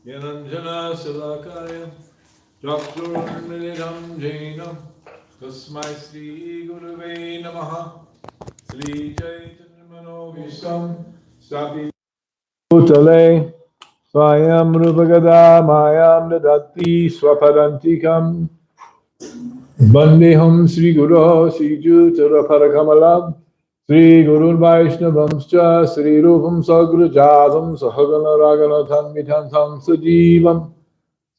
Yananjana Salakaya Chakshurmilitam Jainam Tasmai Sri Gurave Namaha Sri Chaitanya Manovisam Sapi Utale Swayam Rupagada Mayam Dadati Swapadantikam Bandeham Sri Guru Sri Jutara Parakamalam Sri Guru Vaishnavamscha Sri Rupam Sagrajadam Sahagana Ragana Tanmitantam Sajivam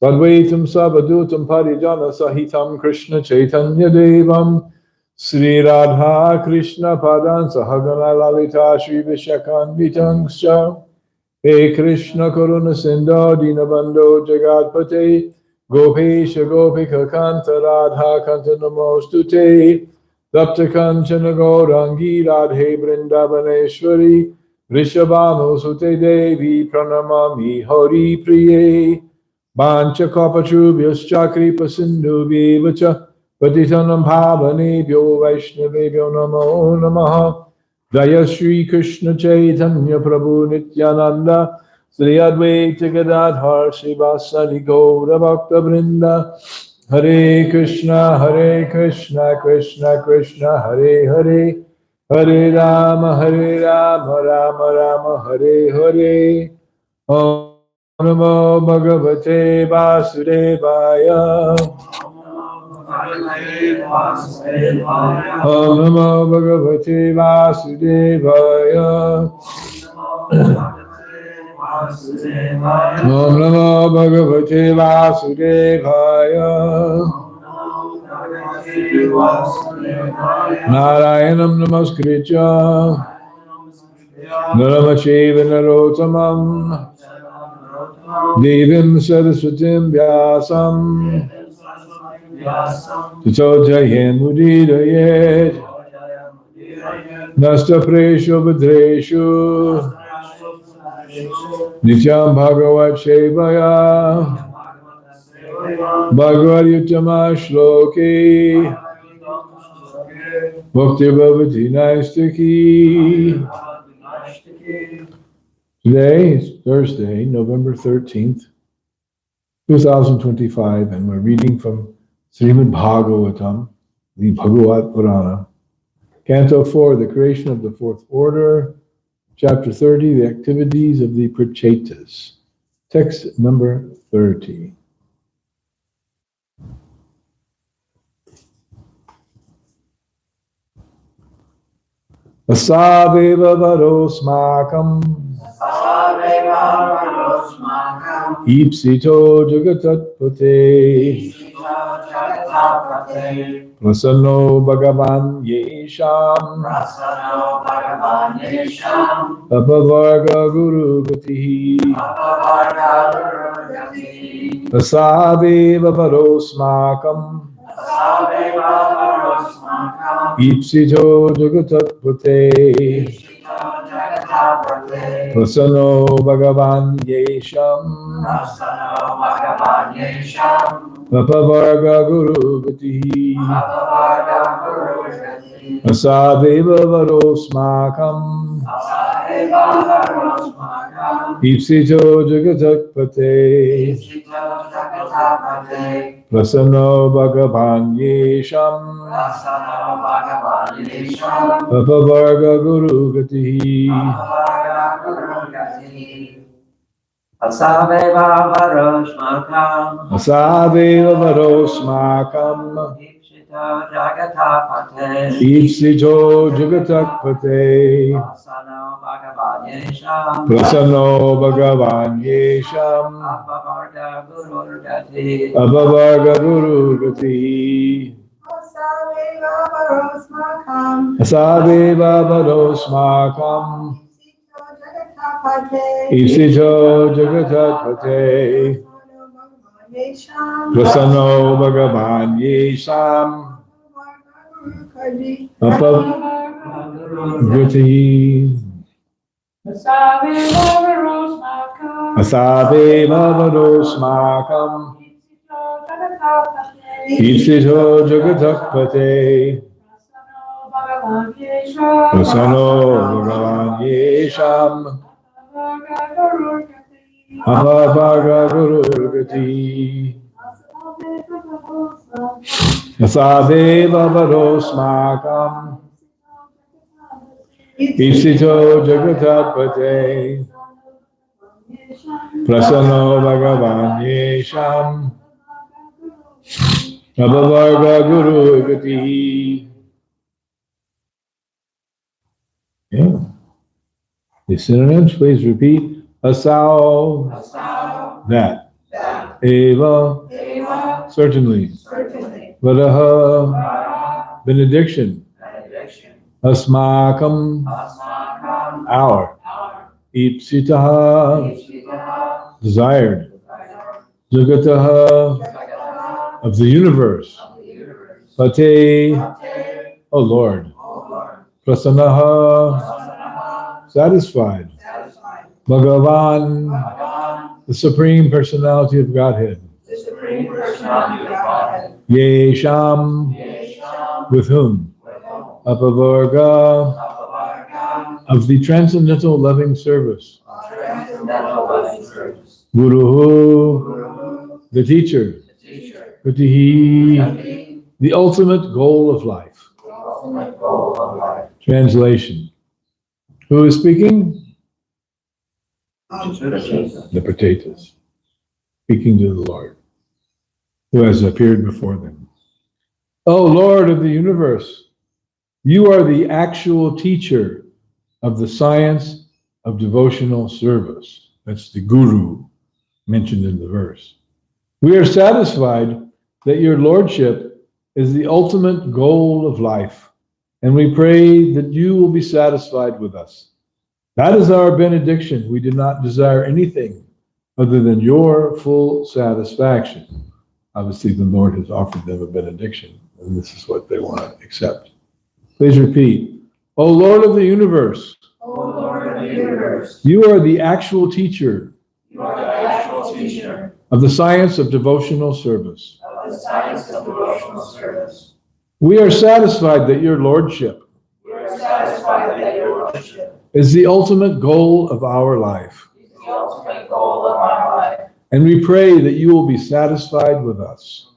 Sadvaitam Savadutam Parijana Sahitam Krishna Chaitanya Devam Sri Radha Krishna Padan Sahagana Lalita Shri Vishakam He Krishna Karuna Sindhu Dinabando Jagatpate Gopesha Gopika Kanta Radha Kanta Namostute Dapta Kanchana Gaurangi Radhe Vrindavaneshwari Rishabhanu Sute Devi Pranamami Hari Priye Bancha Kapachubhyascha Kripa Sindhu Vivacha Patitanam Bhavanebhyo Vaishnavebhyo Namo Namaha Jaya Shri Krishna Chaitanya Prabhu Nityananda Sri Advaita Gadadhar Srivasadi Gaura Bhakta Vrinda Hare Krishna Krishna Krishna Hare Hare Hare Rama Rama Rama Hare Hare Om Namo Bhagavate Vasudevaya Om Namo Bhagavate Vasudevaya Om Namo Bhagavate Vasudevaya Narayanam Namaskritya Naramacheva Narotamam Devim Saraswatim Vyasam Tato Jayem Udidayet Nasta Presho Bhadreshu Nityam Bhagavat Shevaya Bhagavad Yuttama Shloki Bhakti Bhavati Naistaki. Today is Thursday, November 13th, 2025, and we're reading from Srimad Bhagavatam, the Bhagavat Purana, Canto 4, the creation of the fourth order, Chapter 30, the activities of the Prachetas, text number 30. Asaveva varosmakam Ipsito jagatatpate Prasanno Bhagavan Yesham Apavarga Guru Gati Asaveva varosmakam Ipsito jagatatpate Prasanno Bhagavan Yesham Apavarga Guru Gati Asadeva Varosmakam Ipsito Jagatakpate Prasanno Bhagavan Yesham Apavarga Guru Gati Asaveva varosmakam Ipsito jagatapate Ipsito Jagatakpate Prasanno Bhagavan Yesham Apavarga Guru Gati Asaveva varosmakam Ipsito Jagatatpate Prasanno Bhagavan Yesham Apagati Asaveva varosmakam Ipsito Jagatatpate Prasanno Bhagavan Yesham Apavarga Guru Gati Asadeva varosmakam Ipsito Jagatatpate Prasanno Bhagavan Yesham Apavarga Guru Gati. Yeah. The synonyms, please repeat. Asao, that. Eva, certainly. Vadaha, benediction. Asmakam, our. Ipsitaha, desired. Jagataha, of the universe. Pate, O Lord. Prasannaha, satisfied. Bhagavan, the Supreme Personality of Godhead. Yesham, with whom? Apavarga, of the transcendental loving service. Guruhu, the teacher. Putihi, the ultimate goal of life. Translation. Who is speaking? The potatoes. Speaking to the Lord, who has appeared before them. O Lord of the universe, you are the actual teacher of the science of devotional service. That's the guru mentioned in the verse. We are satisfied that your lordship is the ultimate goal of life, and we pray that you will be satisfied with us. That is our benediction. We do not desire anything other than your full satisfaction. Obviously, the Lord has offered them a benediction, and this is what they want to accept. Please repeat. O Lord of the universe, you are the actual teacher of the science of devotional service. We are satisfied that your lordship is the ultimate goal of our life. And we pray that you will be satisfied with us.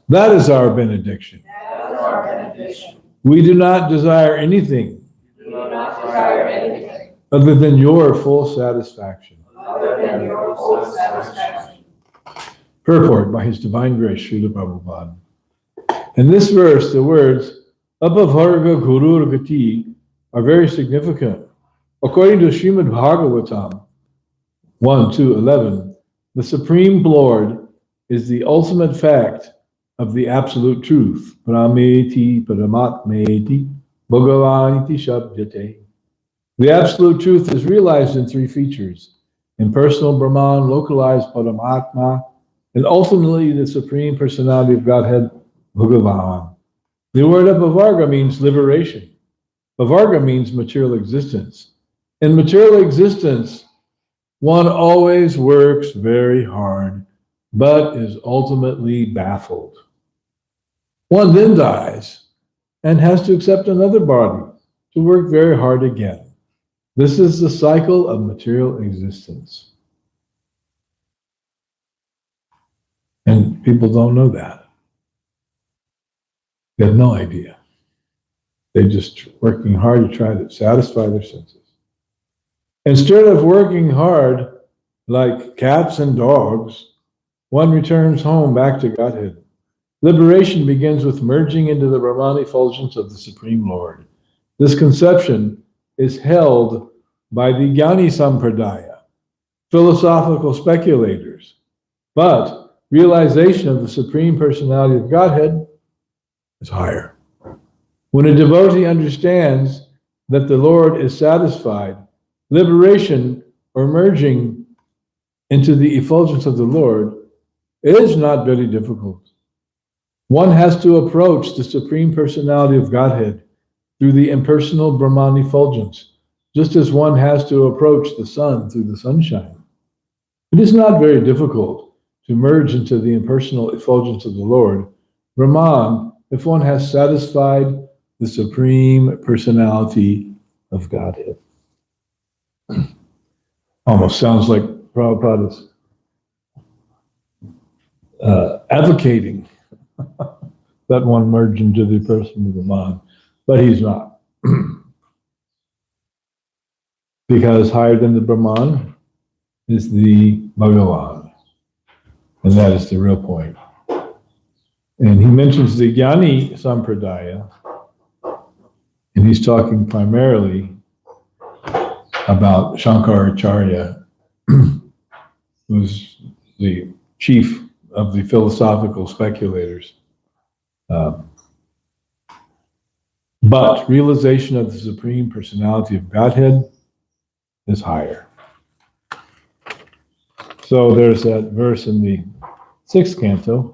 That is our benediction. We do not desire anything other than your full satisfaction. Purport by His Divine Grace, Srila Prabhupada. In this verse, the words Apavarga Guru Gati are very significant. According to Srimad Bhagavatam 1:11, the Supreme Lord is the ultimate fact of the absolute truth. Prameti Paramatmeti Bhagavaniti Shabdate. The absolute truth is realized in three features: impersonal Brahman, localized Paramatma, and ultimately the Supreme Personality of Godhead, Bhagavan. The word Apavarga means liberation. Avarga means material existence. In material existence, one always works very hard, but is ultimately baffled. One then dies and has to accept another body to work very hard again. This is the cycle of material existence. And people don't know that. They have no idea. They're just working hard to try to satisfy their senses. Instead of working hard like cats and dogs, one returns home back to Godhead. Liberation begins with merging into the Brahman effulgence of the Supreme Lord. This conception is held by the Jnani Sampradaya, philosophical speculators, but realization of the Supreme Personality of Godhead is higher. When a devotee understands that the Lord is satisfied, liberation or merging into the effulgence of the Lord is not very difficult. One has to approach the Supreme Personality of Godhead through the impersonal Brahman effulgence, just as one has to approach the sun through the sunshine. It is not very difficult to merge into the impersonal effulgence of the Lord, Brahman, if one has satisfied the Supreme Personality of Godhead. Almost sounds like Prabhupada is advocating that one merge into the person of Brahman, but he's not. Because higher than the Brahman is the Bhagavan, and that is the real point. And he mentions the Jnani Sampradaya, and he's talking primarily about Shankaracharya, who's the chief of the philosophical speculators. But realization of the Supreme Personality of Godhead is higher. So there's that verse in the 6th canto.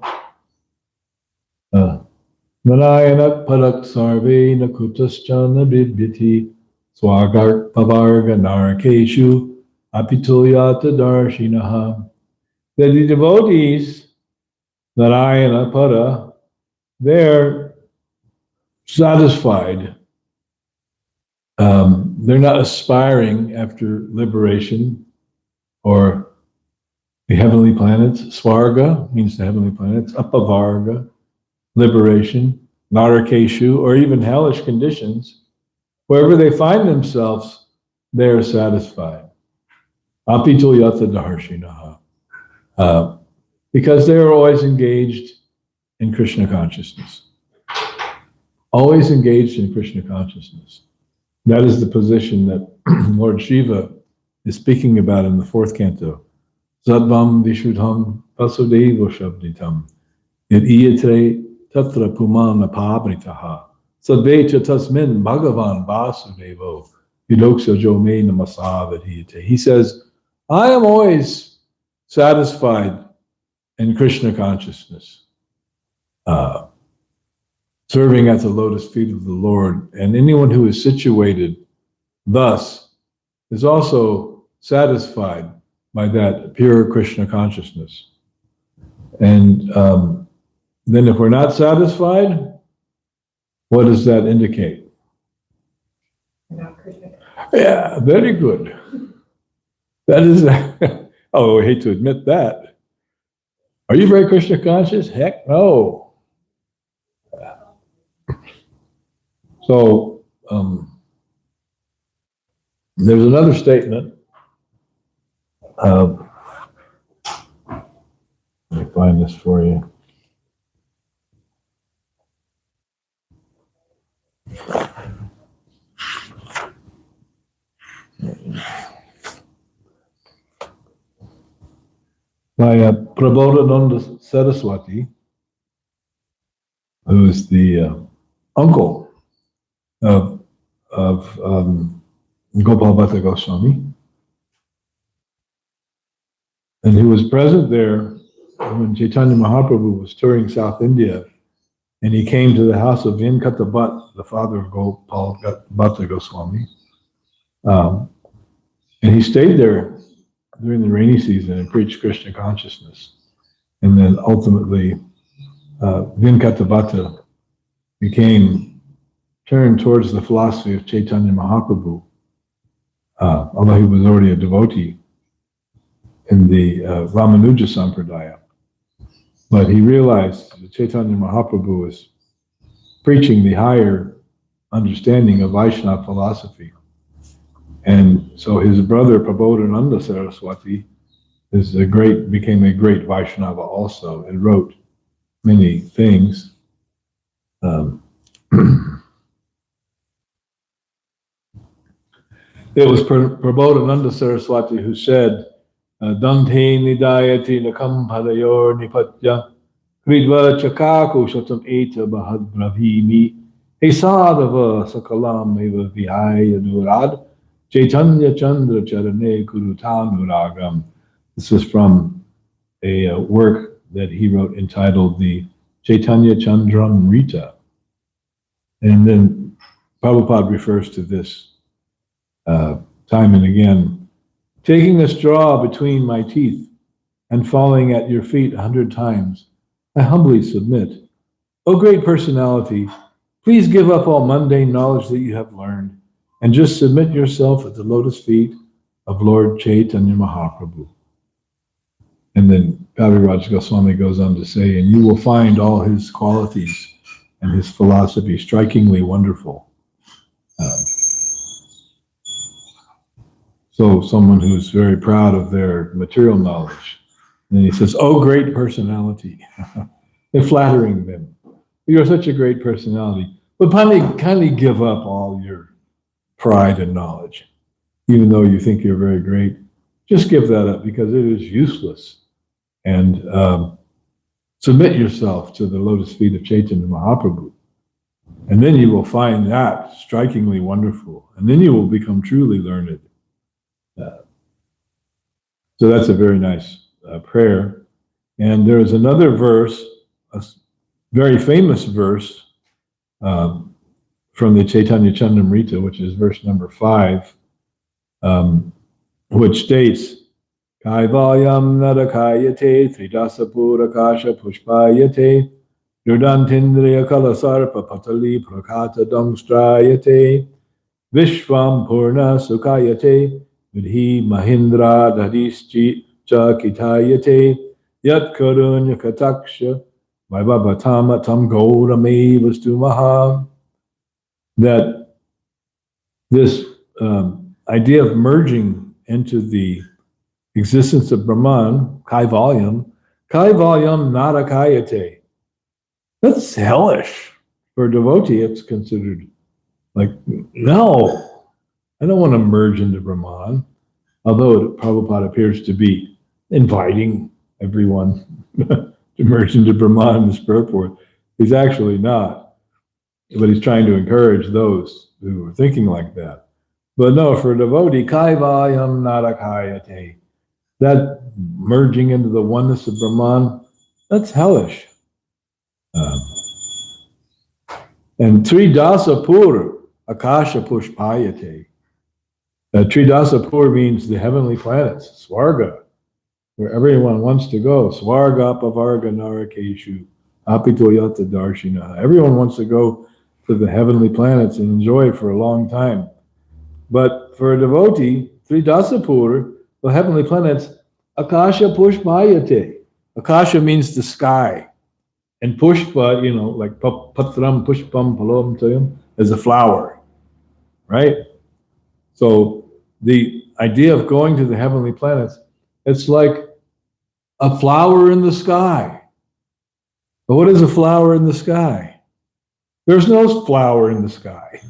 Narayana parak sarve nakutascha nabidbyati swagar pavarga narakeshu apitulyata darshinaha. That the devotees, Narayana para, they're satisfied. They're not aspiring after liberation or the heavenly planets. Svarga means the heavenly planets. Apavarga, liberation. Narakeshu, or even hellish conditions. Wherever they find themselves, they are satisfied. Apito yata darshinaha. Because they are always engaged in Krishna consciousness. Always engaged in Krishna consciousness. That is the position that Lord Shiva is speaking about in the 4th canto. Sadvam Vishuddham Vasudeva Shabditam Yad Iyatre Tatra Pumana Pabritaha Sadvecha Tasmin Bhagavan Vasudevo Yudoksa Jome Namasavadhite. He says, I am always satisfied in Krishna consciousness, serving at the lotus feet of the Lord. And anyone who is situated thus is also satisfied by that pure Krishna consciousness. And then if we're not satisfied, what does that indicate? Not Krishna. Yeah, very good. That is, oh, I hate to admit that. Are you very Krishna conscious? Heck no. So, there's another statement. Let me find this for you. By Prabodhananda Saraswati, who is the uncle of Gopal Bhatta Goswami, and he was present there when Chaitanya Mahaprabhu was touring South India, and he came to the house of Venkata Bhatt, the father of Gopal Bhatta Goswami, and he stayed there during the rainy season and preached Krishna consciousness. And then ultimately, Venkata Bhatta turned towards the philosophy of Chaitanya Mahaprabhu, although he was already a devotee in the Ramanuja Sampradaya. But he realized that Chaitanya Mahaprabhu was preaching the higher understanding of Vaishnava philosophy. And so his brother Prabodhananda Saraswati became a great Vaishnava also, and wrote many things. It was Prabodhananda Saraswati who said, Dante nidayati nakam padayor nipatya kridva chakaku shatam eta bahadravimi hesadava sakalam eva vihaya durad Chaitanya Chandra Charane Kurutanuragam. This is from a work that he wrote entitled the Chaitanya Chandramrita. And then Prabhupada refers to this time and again. Taking a straw between my teeth and falling at your feet 100 times, I humbly submit. O great personality, please give up all mundane knowledge that you have learned and just submit yourself at the lotus feet of Lord Chaitanya Mahaprabhu. And then Kaviraj Goswami goes on to say, and you will find all his qualities and his philosophy strikingly wonderful. So someone who's very proud of their material knowledge. And he says, oh, great personality. They're flattering them. You're such a great personality. But kindly give up all your pride and knowledge. Even though you think you're very great, just give that up because it is useless. And submit yourself to the lotus feet of Chaitanya Mahaprabhu. And then you will find that strikingly wonderful. And then you will become truly learned. So that's a very nice prayer. And there is another verse, a very famous verse from the Chaitanya Chandamrita, which is verse number 5, which states, Kaivalyam narakayate tridasapura kasha pushpayate Dhirodantindriya kalasarpa patali prakata damstrayate Vishvam purna sukayate vidhi mahindra dadischi chakitayate Yat karunya kataksha vaibhavatama tam gaurame vastu maha. That this idea of merging into the existence of Brahman, Kaivalyam narakayate. That's hellish. For a devotee, it's considered like, no, I don't want to merge into Brahman. Although Prabhupada appears to be inviting everyone to merge into Brahman in this purport. He's actually not. But he's trying to encourage those who are thinking like that. But no, for a devotee, Kaivalyam narakayate. That merging into the oneness of Brahman, that's hellish. And Tridasapur Akasha Pushpayate. Tridasapur means the heavenly planets, Swarga, where everyone wants to go. Swarga Pavarga Narakeshu, Apitoyata Darshina. Everyone wants to go to the heavenly planets and enjoy it for a long time. But for a devotee, Tridasapur, the heavenly planets, Akasha Pushpayate. Akasha means the sky. And Pushpa, like Patram Pushpam Palom Toyam, is a flower, right? So the idea of going to the heavenly planets, it's like a flower in the sky. But what is a flower in the sky? There's no flower in the sky.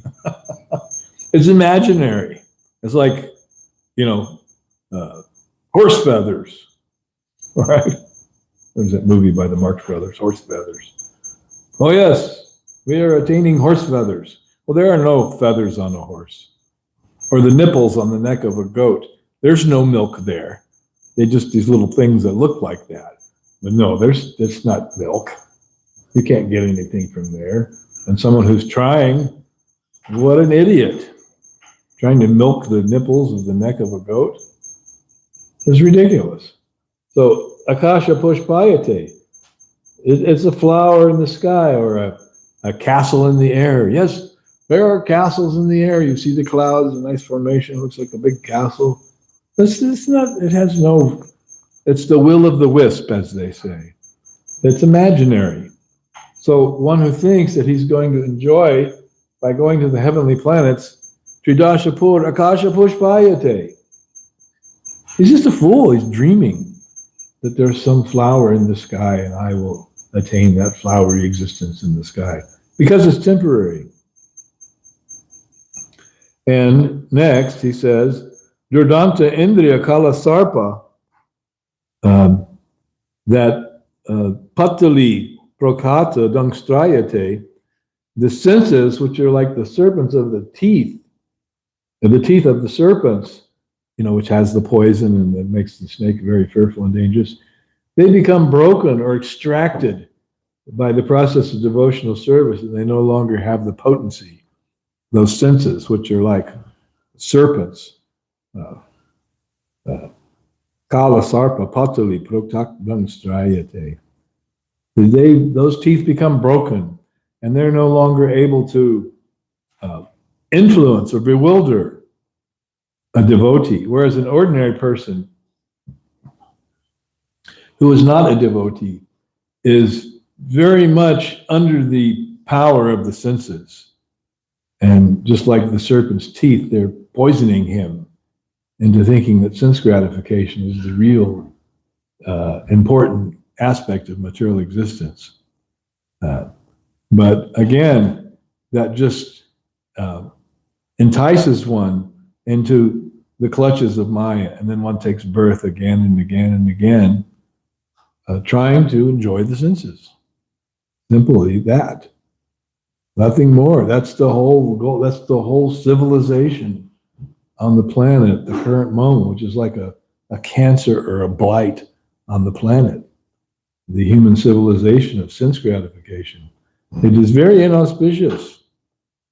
It's imaginary. It's like, horse feathers, right? There's that movie by the Marx Brothers, Horse Feathers. Oh yes, we are attaining horse feathers. Well, there are no feathers on a horse. Or the nipples on the neck of a goat. There's no milk there. They're just these little things that look like that. But no, it's not milk. You can't get anything from there. And someone who's trying, what an idiot. Trying to milk the nipples of the neck of a goat is ridiculous. So, Akasha Pushpayate. It's a flower in the sky or a castle in the air. Yes, there are castles in the air. You see the clouds, a nice formation, it looks like a big castle. It's the will of the wisp, as they say. It's imaginary. So one who thinks that he's going to enjoy by going to the heavenly planets, Tridashapur Akasha Pushpayate. He's just a fool. He's dreaming that there's some flower in the sky and I will attain that flowery existence in the sky because it's temporary. And next he says, Dhirodatta Indriya Kala Sarpa, that Patali Prokata Dangstrayate, the senses which are like the serpents of the teeth of the serpents, which has the poison and that makes the snake very fearful and dangerous, they become broken or extracted by the process of devotional service, and they no longer have the potency. Those senses, which are like serpents, Kala Sarpa Patali Proktak Dangstrayate. Those teeth become broken, and they're no longer able to influence or bewilder a devotee, whereas an ordinary person who is not a devotee is very much under the power of the senses. And just like the serpent's teeth, they're poisoning him into thinking that sense gratification is the real important aspect of material existence. But again, that just entices one into the clutches of Maya, and then one takes birth again and again and again, trying to enjoy the senses. Simply that. Nothing more. That's the whole goal. That's the whole civilization on the planet at the current moment, which is like a cancer or a blight on the planet. The human civilization of sense gratification. It is very inauspicious.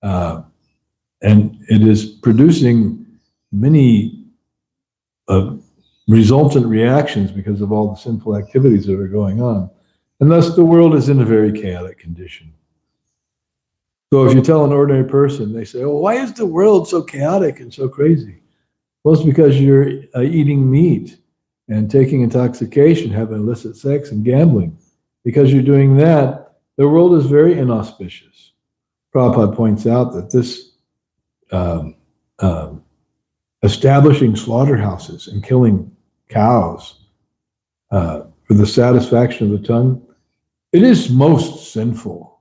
And it is producing many resultant reactions because of all the sinful activities that are going on. And thus the world is in a very chaotic condition. So if you tell an ordinary person, they say, oh, why is the world so chaotic and so crazy? Well, it's because you're eating meat and taking intoxication, having illicit sex and gambling. Because you're doing that, the world is very inauspicious. Prabhupada points out that this establishing slaughterhouses and killing cows for the satisfaction of the tongue, it is most sinful.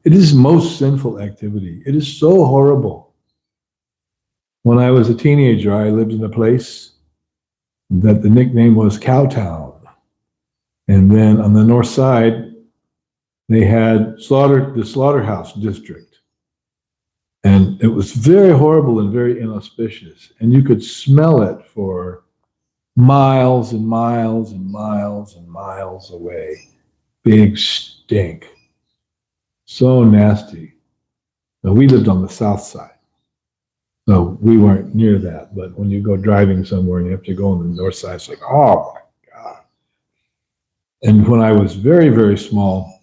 It is most sinful activity. It is so horrible. When I was a teenager, I lived in a place that the nickname was Cowtown. And then on the north side, they had the slaughterhouse district. And it was very horrible and very inauspicious. And you could smell it for miles and miles and miles and miles away. Big stink. So nasty. Now, we lived on the south side. So we weren't near that. But when you go driving somewhere and you have to go on the north side, it's like, oh my God. And when I was very, very small,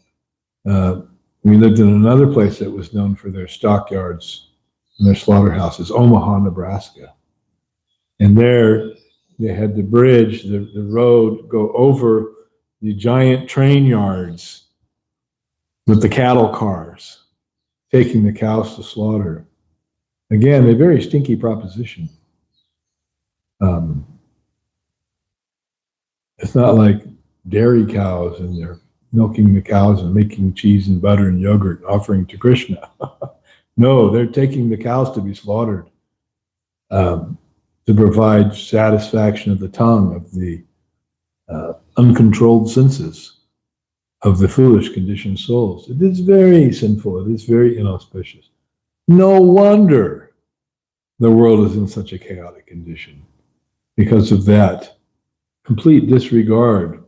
we lived in another place that was known for their stockyards and their slaughterhouses, Omaha, Nebraska. And there they had the bridge, the road go over the giant train yards with the cattle cars taking the cows to slaughter. Again, a very stinky proposition. It's not like dairy cows and they're milking the cows and making cheese and butter and yogurt and offering to Krishna. No, they're taking the cows to be slaughtered to provide satisfaction of the tongue, of the uncontrolled senses of the foolish conditioned souls. It is very sinful. It is very inauspicious. No wonder the world is in such a chaotic condition because of that complete disregard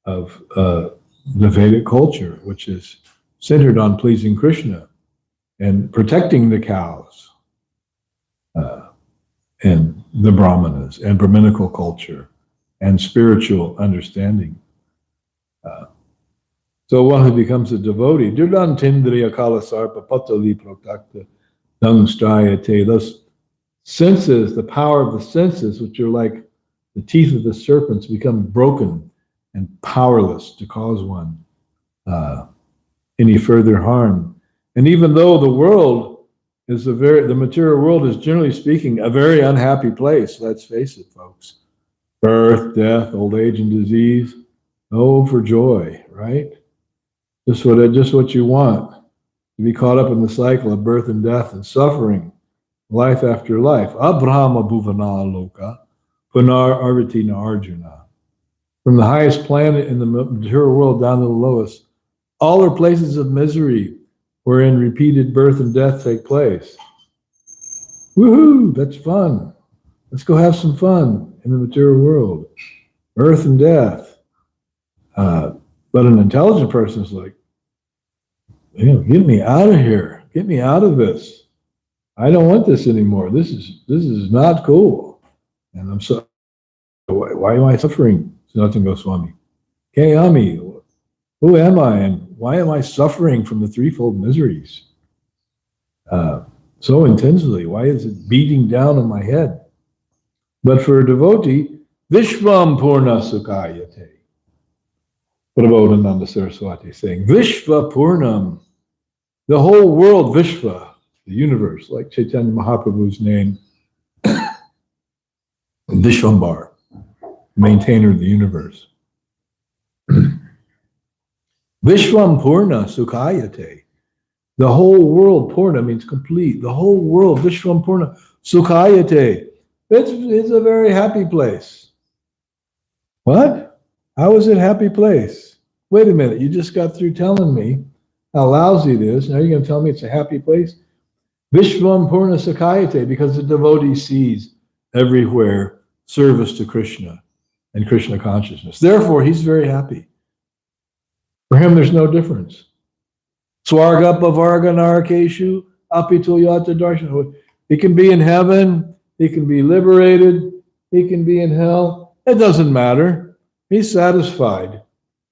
of the Vedic culture, which is centered on pleasing Krishna and protecting the cows and the Brahmanas and Brahminical culture and spiritual understanding. So one who becomes a devotee, Dhirodatta kala sarpa patali proktakta dangstrayate, those senses, the power of the senses, which are like the teeth of the serpents, become broken and powerless to cause one any further harm. And even though the world is the material world is generally speaking a very unhappy place, let's face it, folks. Birth, death, old age, and disease. Oh, for joy, right? Just what you want, to be caught up in the cycle of birth and death and suffering, life after life. Abrahama bhuvana loka, punar arvitina arjuna. From the highest planet in the material world down to the lowest, all are places of misery wherein repeated birth and death take place. Woohoo, that's fun. Let's go have some fun in the material world. Birth and death. But an intelligent person is like, get me out of here. Get me out of this. I don't want this anymore. This is not cool. And I'm so, why am I suffering? Sanatana Goswami. Kayami, who am I and why am I suffering from the threefold miseries so intensely? Why is it beating down on my head? But for a devotee, Vishvam Purna Sukhayate. Prabhu Saraswati saying, Vishva Purnam, the whole world, Vishva, the universe, like Chaitanya Mahaprabhu's name, Vishwambar, maintainer of the universe. Vishvam Purna Sukhayate, the whole world, Purna means complete, the whole world, Vishvam Purna Sukhayate, it's a very happy place. What? How is it a happy place? Wait a minute, you just got through telling me how lousy it is. Now you're going to tell me it's a happy place? Vishvam Purna Sakayate, because the devotee sees everywhere service to Krishna and Krishna consciousness. Therefore, he's very happy. For him, there's no difference. Swarga Pavarga Narakeshu Apito Yata Darshan. He can be in heaven, he can be liberated, he can be in hell. It doesn't matter. He's satisfied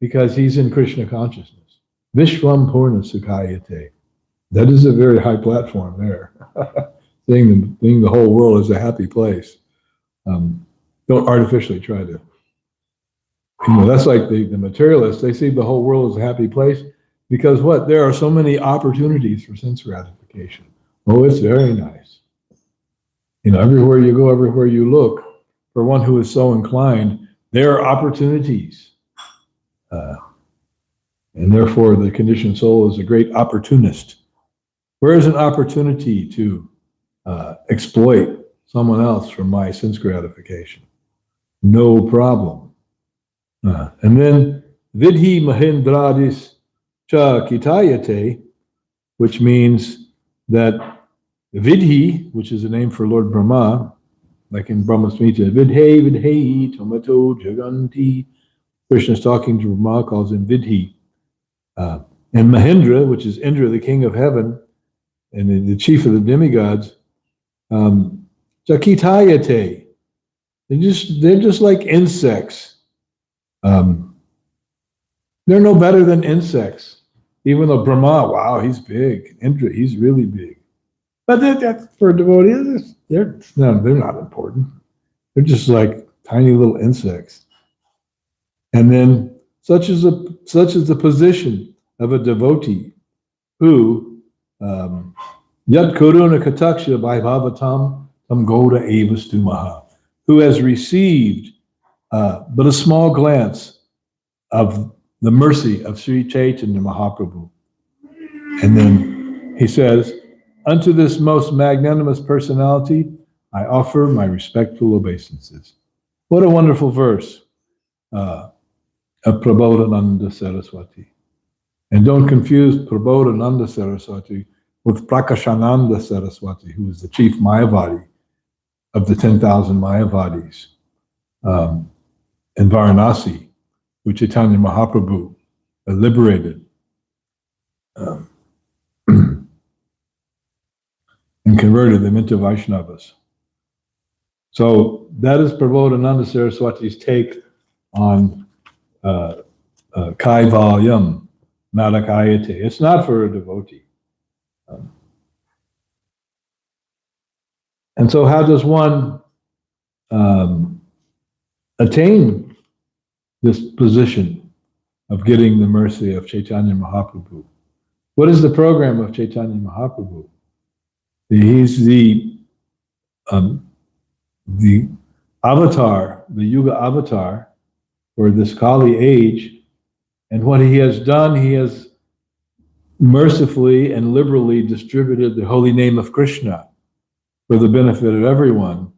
because he's in Krishna consciousness. Vishvam Purna Sukayate. That is a very high platform there. Seeing the whole world as a happy place. Don't artificially try to. That's like the materialists. They see the whole world as a happy place because what? There are so many opportunities for sense gratification. Oh, it's very nice. Everywhere you go, everywhere you look, for one who is so inclined, there are opportunities. And therefore, the conditioned soul is a great opportunist. Where is an opportunity to exploit someone else for my sense gratification? No problem. And then vidhi mahindradis cha kitayate, which means that vidhi, which is a name for Lord Brahma, like in Brahma Smriti, vidhe tomato jaganti. Krishna is talking to Brahma, calls him vidhi. And Mahindra, which is Indra, the king of heaven, and the chief of the demigods, Chakitayate. They're just like insects. They're no better than insects. Even though Brahma, wow, he's big. Indra, he's really big. But that's for devotees, they're not important. They're just like tiny little insects. And then such is the position of a devotee who Yat Karuna Kataksha by Bhagavatam Tam Goda Evastumaha, who has received but a small glance of the mercy of Sri Chaitanya Mahaprabhu. And then he says, unto this most magnanimous personality, I offer my respectful obeisances. What a wonderful verse of Prabodhananda Saraswati. And don't confuse Prabodhananda Saraswati with Prakashananda Saraswati, who is the chief Mayavadi of the 10,000 Mayavadis in Varanasi, who Chaitanya Mahaprabhu liberated and converted them into Vaishnavas. So that is Prabodhananda Saraswati's take on Kaivalyam, Madakayate. It's not for a devotee. And so how does one attain this position of getting the mercy of Chaitanya Mahaprabhu? What is the program of Chaitanya Mahaprabhu? He's the avatar, the Yuga avatar for this Kali age. And what he has done, he has mercifully and liberally distributed the holy name of Krishna for the benefit of everyone.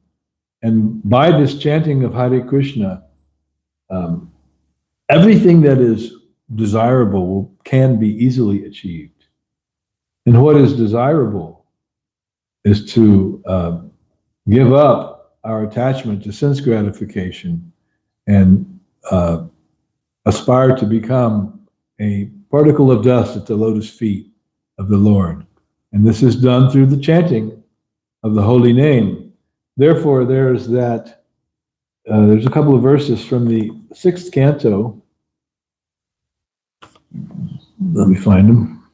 And by this chanting of Hare Krishna, everything that is desirable can be easily achieved. And what is desirable is to give up our attachment to sense gratification and aspire to become a particle of dust at the lotus feet of the Lord. And this is done through the chanting of the holy name. Therefore, there's a couple of verses from the 6th canto. Let me find them.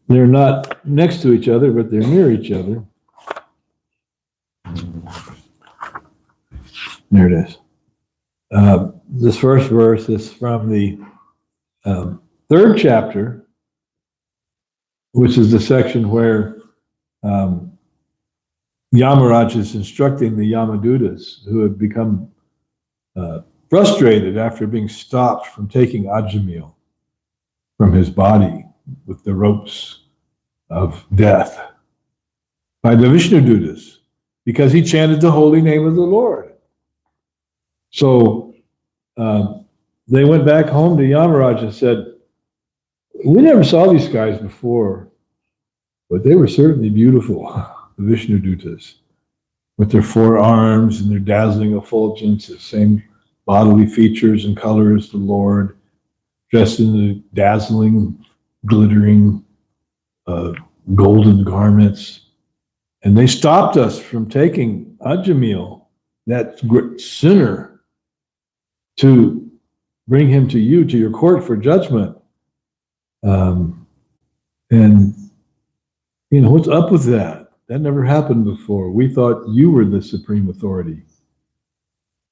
They're not next to each other, but they're near each other. There it is. This first verse is from the 3rd chapter, which is the section where Yamaraj is instructing the Yamadutas who have become frustrated after being stopped from taking Ajamil from his body with the ropes of death by the Vishnudutas, because he chanted the holy name of the Lord. So they went back home to Yamaraj and said, we never saw these guys before, but they were certainly beautiful, the Vishnu Duttas, with their 4 arms and their dazzling effulgence, the same bodily features and color as the Lord, dressed in the dazzling, glittering, golden garments. And they stopped us from taking Ajamil, that sinner, to bring him to you, to your court for judgment. And, you know, what's up with that? That never happened before. We thought you were the supreme authority.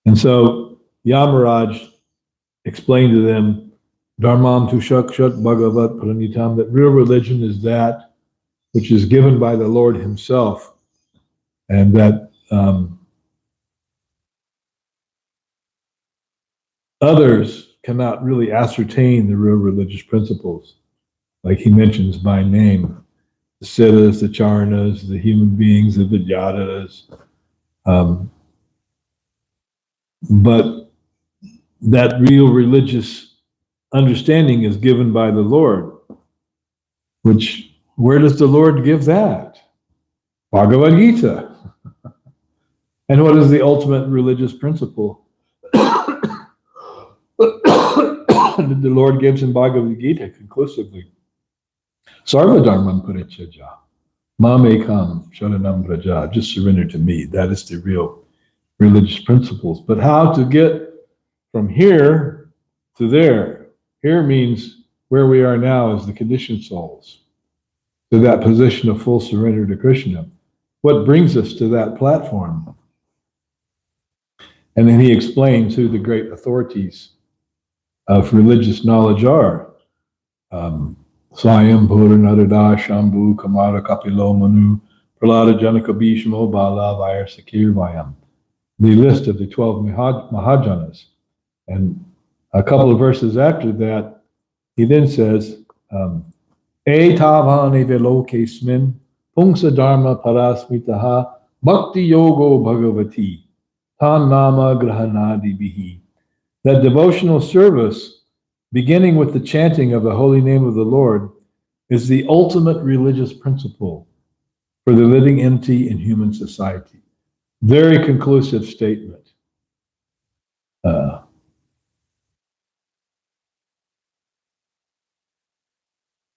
And so Yamaraj explained to them, Dharmam tu shakshat bhagavat pranitam, that real religion is that which is given by the Lord himself, and that others cannot really ascertain the real religious principles, like he mentions by name, the siddhas, the charanas, the human beings, the vidyatas. But that real religious understanding is given by the Lord, which, where does the Lord give that? Bhagavad Gita. And what is the ultimate religious principle that the Lord gives in Bhagavad Gita conclusively? Sarva dharman parichaja, mam ekam sharanam vraja, just surrender to me. That is the real religious principles. But how to get from here to there? Here means where we are now as the conditioned souls, to that position of full surrender to Krishna. What brings us to that platform? And then he explains who the great authorities of religious knowledge are. Swayam Bhura Narada Shambhu Kamara Kapilo Manu Prahlada Janaka Bhishmo Bala Vair Sakir Vayam. The list of the 12 Mahajanas. And a couple of verses after that, he then says, Etavane velokesmin pungsa dharma parasmitaha bhakti yogo bhagavati tan nama grahanadi bihi. That devotional service, beginning with the chanting of the holy name of the Lord, is the ultimate religious principle for the living entity in human society. Very conclusive statement.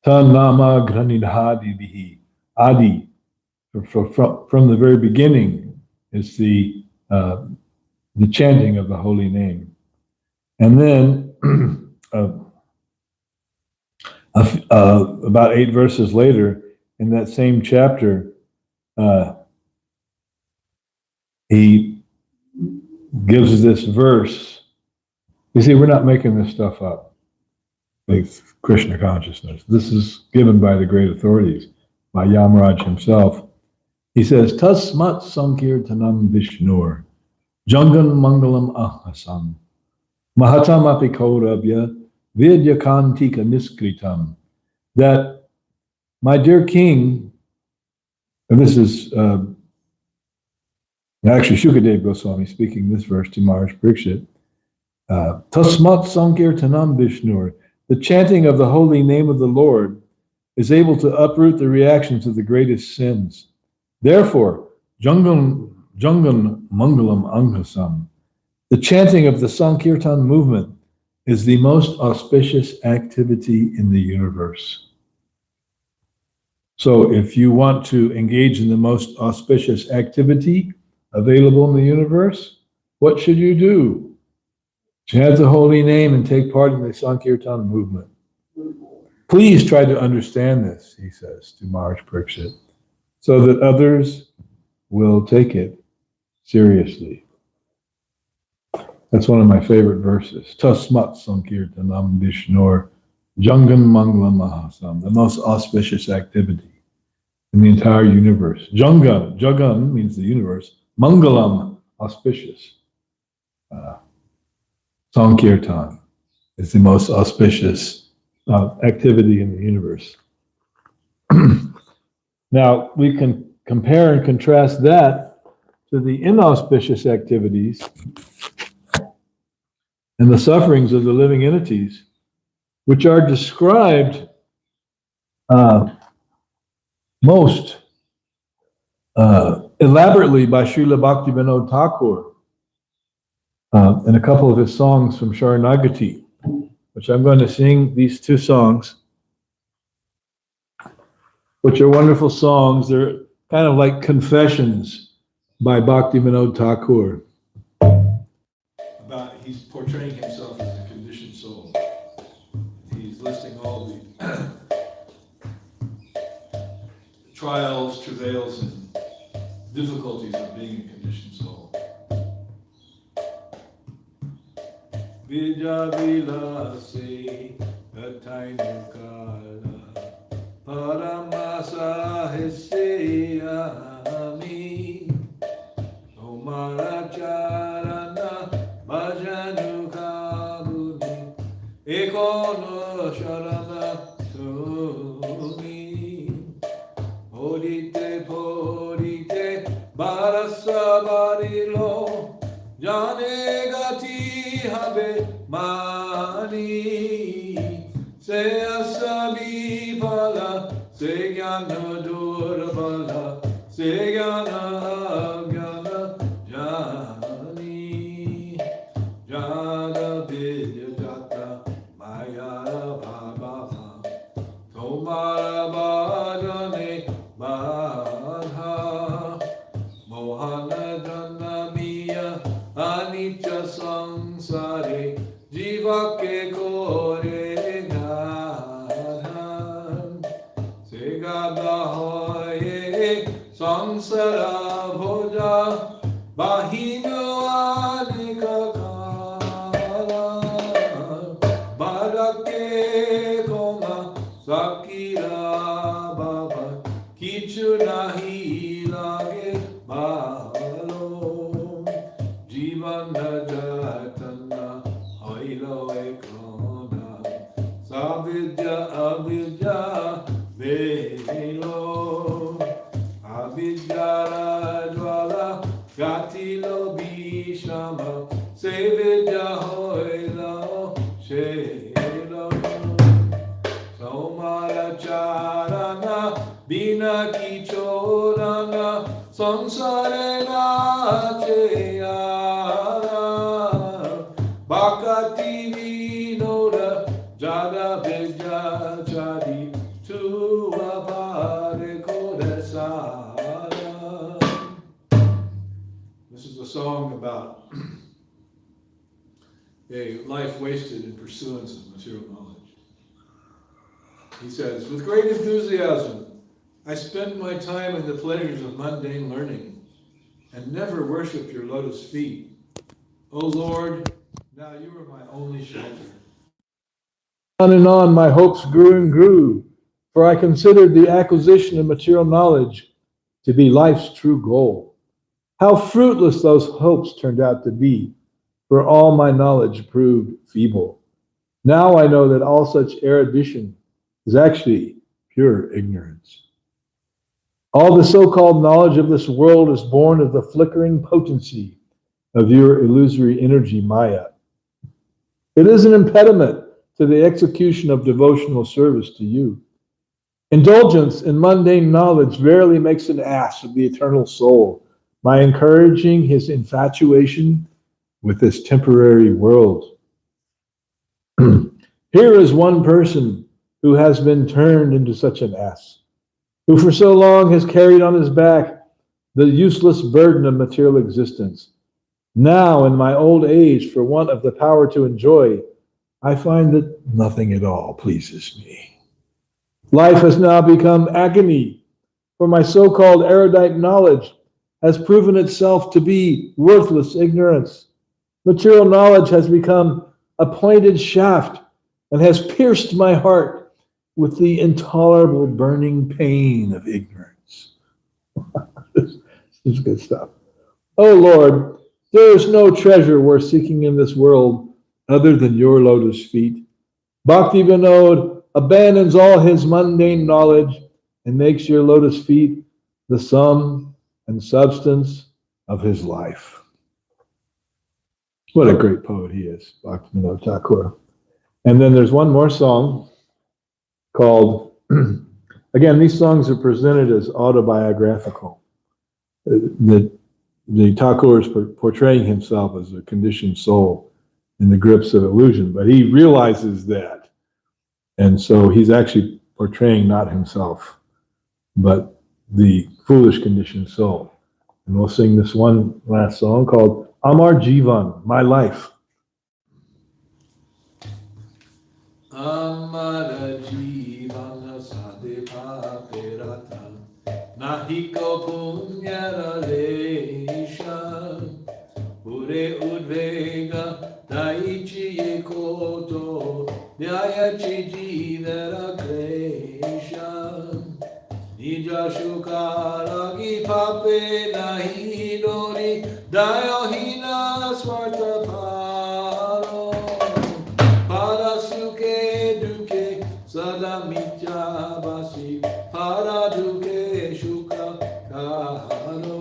Tan nama granidhadi bihi. Adi, from the very beginning, is the chanting of the holy name. And then about 8 verses later, in that same chapter, he gives this verse. You see, we're not making this stuff up. With Krishna consciousness. This is given by the great authorities, by Yamaraj himself. He says, Tasmat Sankirtanam Vishnur, Jangan Mangalam Ahasam, Mahatam Apikoravya, Vidyakantika Niskritam. That, my dear king, and this is actually Shukadev Goswami speaking this verse to Maharaj Parikshit, Tasmat Sankirtanam Vishnur. The chanting of the holy name of the Lord is able to uproot the reactions of the greatest sins. Therefore, Jangan Mangalam Anghasam, the chanting of the Sankirtan movement is the most auspicious activity in the universe. So if you want to engage in the most auspicious activity available in the universe, what should you do? Chant the holy name and take part in the Sankirtan movement. Please try to understand this, he says to Maharaj Parikshit, so that others will take it seriously. That's one of my favorite verses. Tasmat Sankirtanam Vishnur Jangan Mangalam Mahasam, the most auspicious activity in the entire universe. Jagan means the universe. Mangalam, auspicious. Sankirtan is the most auspicious activity in the universe. Now, we can compare and contrast that to the inauspicious activities and the sufferings of the living entities, which are described most elaborately by Srila Bhaktivinoda Thakur in a couple of his songs from Sharanagati, which I'm going to sing these two songs, which are wonderful songs. They're kind of like confessions by Bhaktivinoda Thakur. He's portraying himself as a conditioned soul. He's listing all the trials, travails, and difficulties of being a conditioned soul. Vidya vilasi gatainukala paramasa hisyami omaracharana bhajanukabuni ekono sharana tuni Podite podite barasa barilo jane gati habe mani se asabi pala se gyana durabala se gyana gyana jani jana Dhirodatta maya bhava tomara bhajane Madha Mohana Janamiya Anicca Sansare Jiva ke kore gadhan Segada hoye Sansara bhoja Bahino anika kala Barake koma Sakira baba Kichu nahi lage balo Jivana jatana hoilo ekona Savidya avidya velo Avidya rajwala gatilo bishama Sevidya hoilo shelo Somara charana Bina kichorana sansare nacheyara Bhakati vinoda jada beja chadi tu apare kodesara. This is a song about a life wasted in pursuance of material knowledge. He says, with great enthusiasm, I spend my time in the pleasures of mundane learning and never worship your lotus feet. O Lord, now you are my only shelter. On and on my hopes grew and grew, for I considered the acquisition of material knowledge to be life's true goal. How fruitless those hopes turned out to be, for all my knowledge proved feeble. Now I know that all such erudition is actually pure ignorance. All the so-called knowledge of this world is born of the flickering potency of your illusory energy, Maya. It is an impediment to the execution of devotional service to you. Indulgence in mundane knowledge verily makes an ass of the eternal soul by encouraging his infatuation with this temporary world. Here is one person who has been turned into such an ass, who for so long has carried on his back the useless burden of material existence. Now, in my old age, for want of the power to enjoy, I find that nothing at all pleases me. Life has now become agony, for my so-called erudite knowledge has proven itself to be worthless ignorance. Material knowledge has become a pointed shaft and has pierced my heart with the intolerable burning pain of ignorance. This is good stuff. Oh Lord, there is no treasure worth seeking in this world other than your lotus feet. Bhakti Vinod abandons all his mundane knowledge and makes your lotus feet the sum and substance of his life. What a great poet he is, Bhaktivinoda Thakur. And then there's one more song called, again, these songs are presented as autobiographical. The Thakur is portraying himself as a conditioned soul in the grips of illusion, but he realizes that. And so he's actually portraying not himself, but the foolish conditioned soul. And we'll sing this one last song called Amar Jivan, My Life. Amara Jivana Sadepa Perata Nahiko Punyara Lesha Ure Udvega Daichi Ekoto Dhyayachi Jivera Kresha Nija Shukaragi Pape Nahi Dori Dayohina Swarta Paro Parasuke Duke Sada Mitya Basi Paraduke Shuka Kahano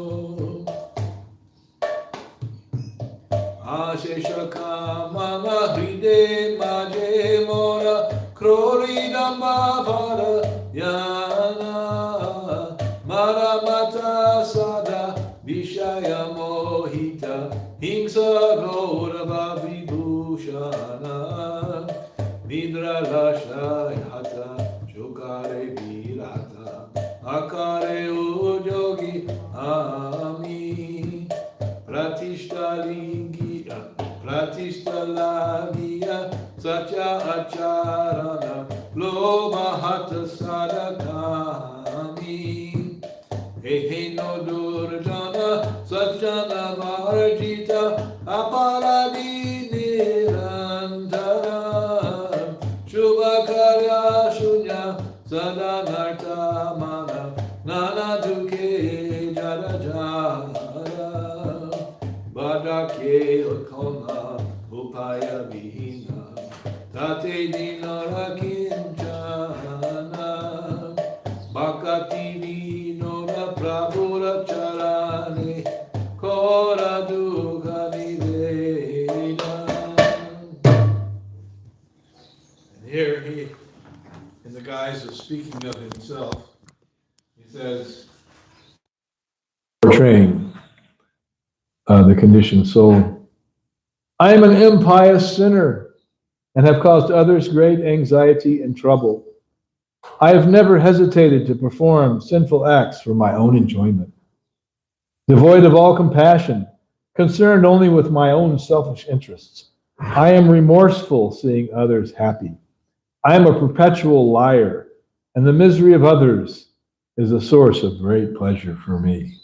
Asheshaka Mama Hride Maje Mora Krori Damba Para Yana Maramata Sada Vishaya Mohita Hingsa Gaurava Vibhushana Nidra Lashay Hata Shukare Virata Akare Ujogi Ami Pratishta Lingiya Pratishta Lagiya Satya Acharana Lobahata Sadakami Ehino Durjana Satjana Varjita Aparadi Nirantara Shubhakarya Shunya Sadanarta Mana Nana Duke Jara Jara Badake Lakona Upaya Vihina Tate Dinara Kinchana Bhakati Vinora Prabhura Charane Kora Duga Niveda. And here he, in the guise of speaking of himself, he says, Portraying the conditioned soul. I am an impious sinner and have caused others great anxiety and trouble. I have never hesitated to perform sinful acts for my own enjoyment. Devoid of all compassion, concerned only with my own selfish interests, I am remorseful seeing others happy. I am a perpetual liar, and the misery of others is a source of great pleasure for me.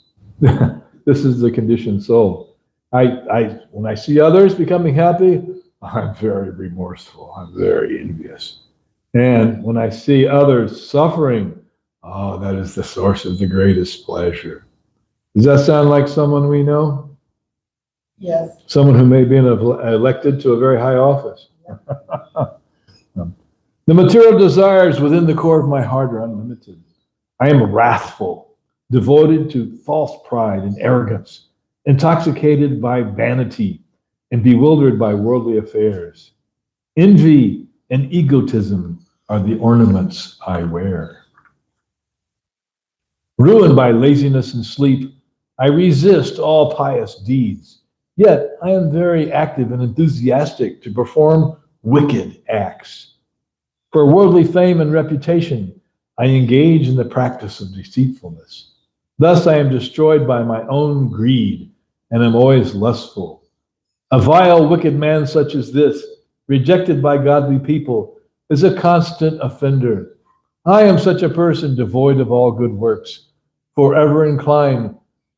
This is the conditioned soul. When I see others becoming happy, I'm very remorseful. I'm very envious. And when I see others suffering, oh, that is the source of the greatest pleasure. Does that sound like someone we know? Yes. Someone who may be elected to a very high office. The material desires within the core of my heart are unlimited. I am wrathful, devoted to false pride and arrogance, intoxicated by vanity, and bewildered by worldly affairs. Envy and egotism are the ornaments I wear. Ruined by laziness and sleep, I resist all pious deeds. Yet I am very active and enthusiastic to perform wicked acts. For worldly fame and reputation, I engage in the practice of deceitfulness. Thus I am destroyed by my own greed and am always lustful. A vile, wicked man such as this, rejected by godly people, is a constant offender. I am such a person devoid of all good works, forever inclined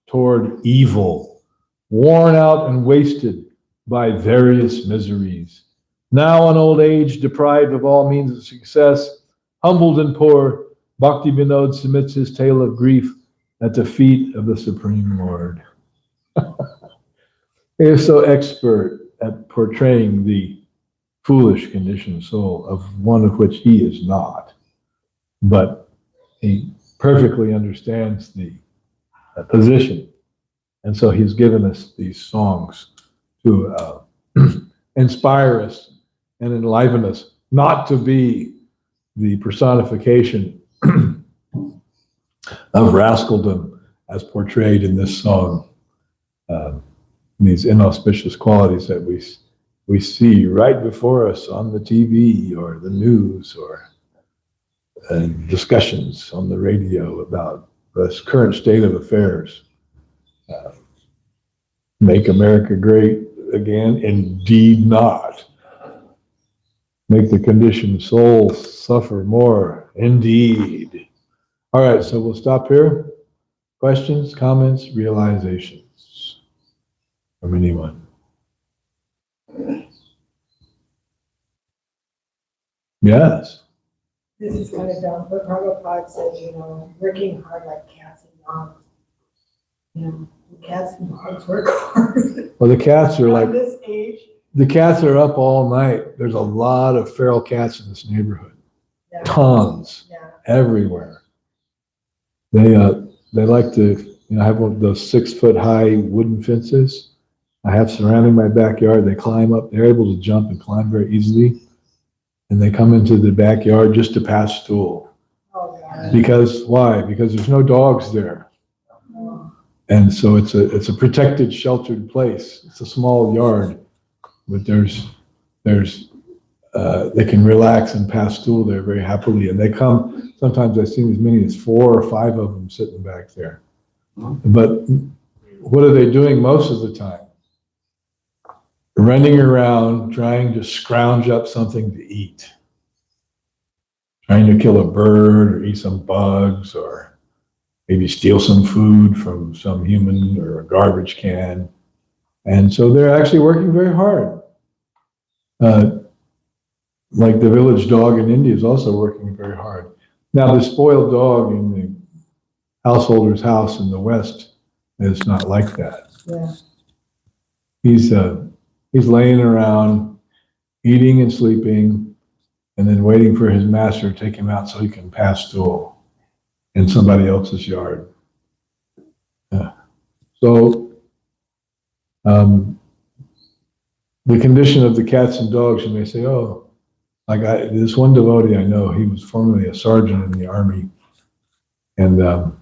toward evil, worn out and wasted by various miseries. Now in old age, deprived of all means of success, humbled and poor, Bhakti Vinod submits his tale of grief at the feet of the Supreme Lord. He is so expert at portraying the foolish conditioned soul, of one of which he is not. But he perfectly understands the position. And so he's given us these songs to inspire us and enliven us, not to be the personification of rascaldom as portrayed in this song. These inauspicious qualities that we see right before us on the TV or the news or discussions on the radio about this current state of affairs. Make America great again? Indeed not. Make the conditioned soul suffer more? Indeed. All right, so we'll stop here. Questions, comments, realizations from anyone? Yes. This is kind of dumb, but Prabhupada says, working hard like cats and dogs. Cats and dogs work hard. Well, the cats are like, at this age. the cats are up all night. There's a lot of feral cats in this neighborhood. Yeah. Tons. Yeah. Everywhere. They like to, have one of those 6-foot-high wooden fences I have surrounding my backyard. They climb up. They're able to jump and climb very easily. And they come into the backyard just to pass stool. Oh, God. Because why? Because there's no dogs there. Oh. And so it's a protected, sheltered place. It's a small yard, but they can relax and pass stool there very happily. And they come, sometimes I've seen as many as 4 or 5 of them sitting back there. But what are they doing most of the time? Running around, trying to scrounge up something to eat. Trying to kill a bird or eat some bugs or maybe steal some food from some human or a garbage can. And so they're actually working very hard. Like the village dog in India is also working very hard. Now the spoiled dog in the householder's house in the West is not like that. Yeah. He's laying around, eating and sleeping, and then waiting for his master to take him out so he can pass stool in somebody else's yard. So the condition of the cats and dogs, you may say, oh, this one devotee I know, he was formerly a sergeant in the army, and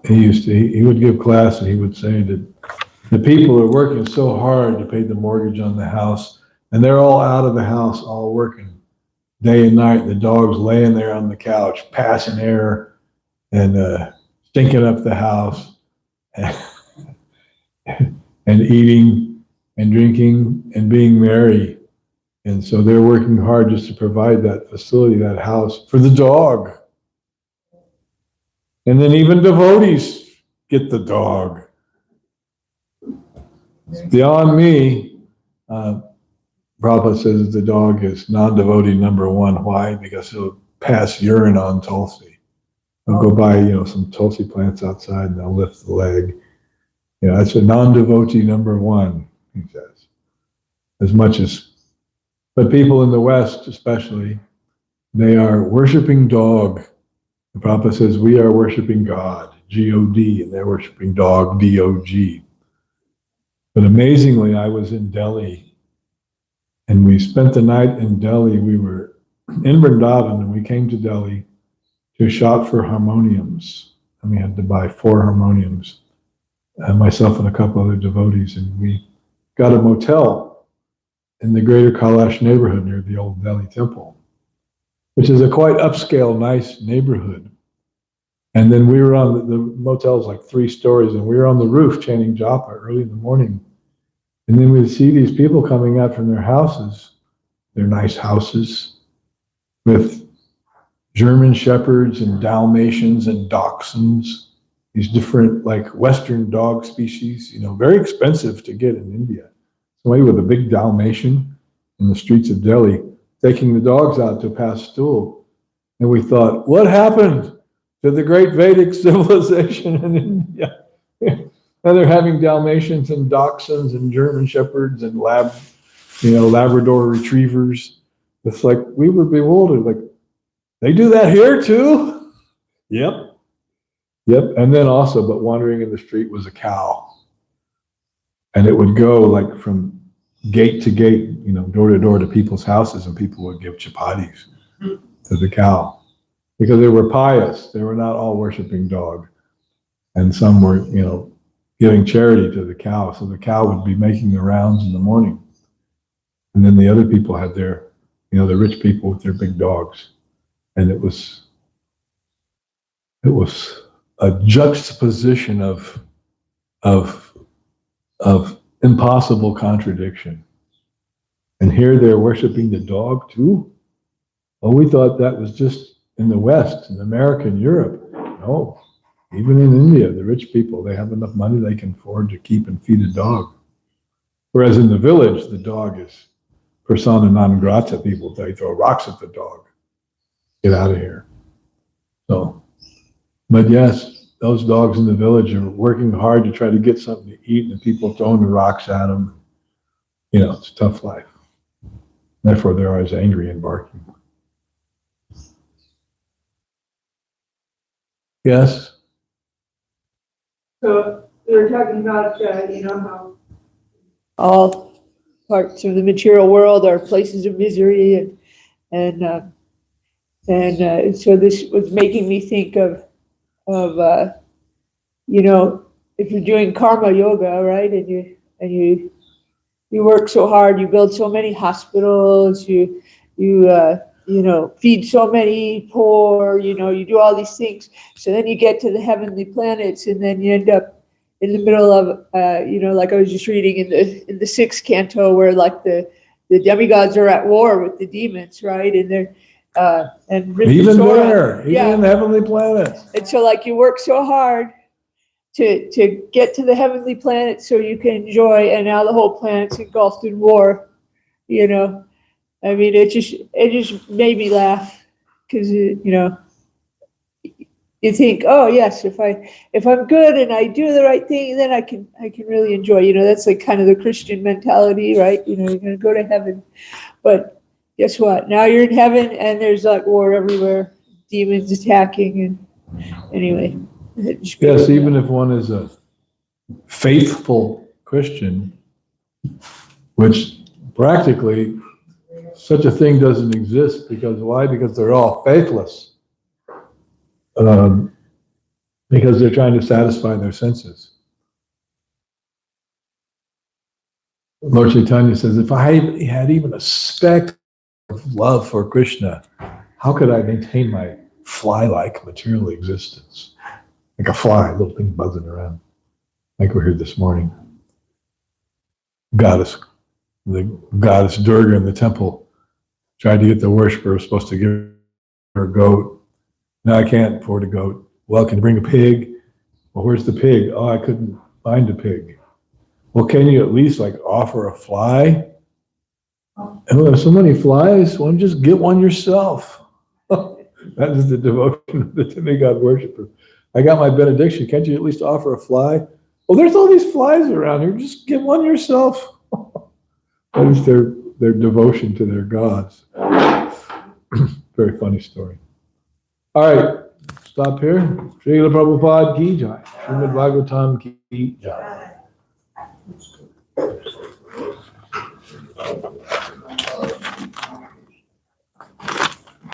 he would give class and he would say that the people are working so hard to pay the mortgage on the house, and they're all out of the house, all working day and night. The dog's laying there on the couch, passing air and stinking up the house, and eating and drinking and being merry. And so they're working hard just to provide that facility, that house for the dog. And then even devotees get the dog. It's beyond me. Prabhupada says that the dog is non-devotee number 1. Why? Because he'll pass urine on Tulsi. They'll go by, some Tulsi plants outside and they'll lift the leg. That's a non-devotee number 1, he says. But people in the West especially, they are worshiping dog. The Prabhupada says we are worshiping God, G-O-D, and they're worshiping dog, D-O-G. But amazingly, I was in Delhi, and we spent the night in Delhi. We were in Vrindavan, and we came to Delhi to shop for harmoniums. And we had to buy 4 harmoniums, myself and a couple other devotees, and we got a motel in the greater Kailash neighborhood near the old Delhi temple, which is a quite upscale, nice neighborhood. And then we were on the motel's like 3 stories, and we were on the roof chanting japa early in the morning. And then we'd see these people coming out from their houses, their nice houses, with German shepherds and Dalmatians and Dachshunds, these different like Western dog species, very expensive to get in India. Somebody with a big Dalmatian in the streets of Delhi, taking the dogs out to pass stool. And we thought, what happened to the great Vedic civilization in India? And they're having Dalmatians and Dachshunds and German shepherds and Labrador retrievers. It's like we were bewildered. Like, they do that here too? Yep. And then but wandering in the street was a cow. And it would go like from gate to gate, door to door to people's houses, and people would give chapatis to the cow because they were pious. They were not all worshiping dog, and some were, giving charity to the cow. So the cow would be making the rounds in the morning, and then the other people had their, the rich people with their big dogs, and it was a juxtaposition of impossible contradiction. And here they're worshiping the dog too. Well, we thought that was just in the West, in America and Europe. No, even in India, the rich people, they have enough money they can afford to keep and feed a dog. Whereas in the village, the dog is persona non grata. People, they throw rocks at the dog. Get out of here. So, but yes, those dogs in the village are working hard to try to get something to eat, and people throwing the rocks at them. It's a tough life. Therefore, they're always angry and barking. Yes? So we were talking about, how all parts of the material world are places of misery, and so this was making me think of if you're doing karma yoga, right, and you work so hard, you build so many hospitals, you feed so many poor, you do all these things. So then you get to the heavenly planets, and then you end up in the middle of, like I was just reading in the 6th canto, where like the demigods are at war with the demons, right? And they're and Even there, even in the heavenly planets. And so like you work so hard to get to the heavenly planet so you can enjoy, and now the whole planet's engulfed in war. I mean, it just made me laugh, because you think, oh yes, if I'm good and I do the right thing, then I can really enjoy. That's like kind of the Christian mentality, right? You're gonna go to heaven, but guess what? Now you're in heaven, and there's like war everywhere, demons attacking, and anyway. Yes, even if one is a faithful Christian, which practically such a thing doesn't exist, because why? Because they're all faithless. Because they're trying to satisfy their senses. Lord Chaitanya says, if I had even a speck of love for Krishna, how could I maintain my fly-like material existence? Like a fly, little thing buzzing around. Like we're here this morning. The goddess Durga in the temple tried to get the worshiper, was supposed to give her a goat. No, I can't afford a goat. Well, can you bring a pig? Well, where's the pig? Oh, I couldn't find a pig. Well, can you at least offer a fly? And when there's so many flies, why don't you just get one yourself? That is the devotion of the demigod worshiper. I got my benediction. Can't you at least offer a fly? Well, there's all these flies around here. Just get one yourself. That is their devotion to their gods. Very funny story. All right, stop here. Srila Prabhupada ki jai. Srimad Bhagavatam ki jai.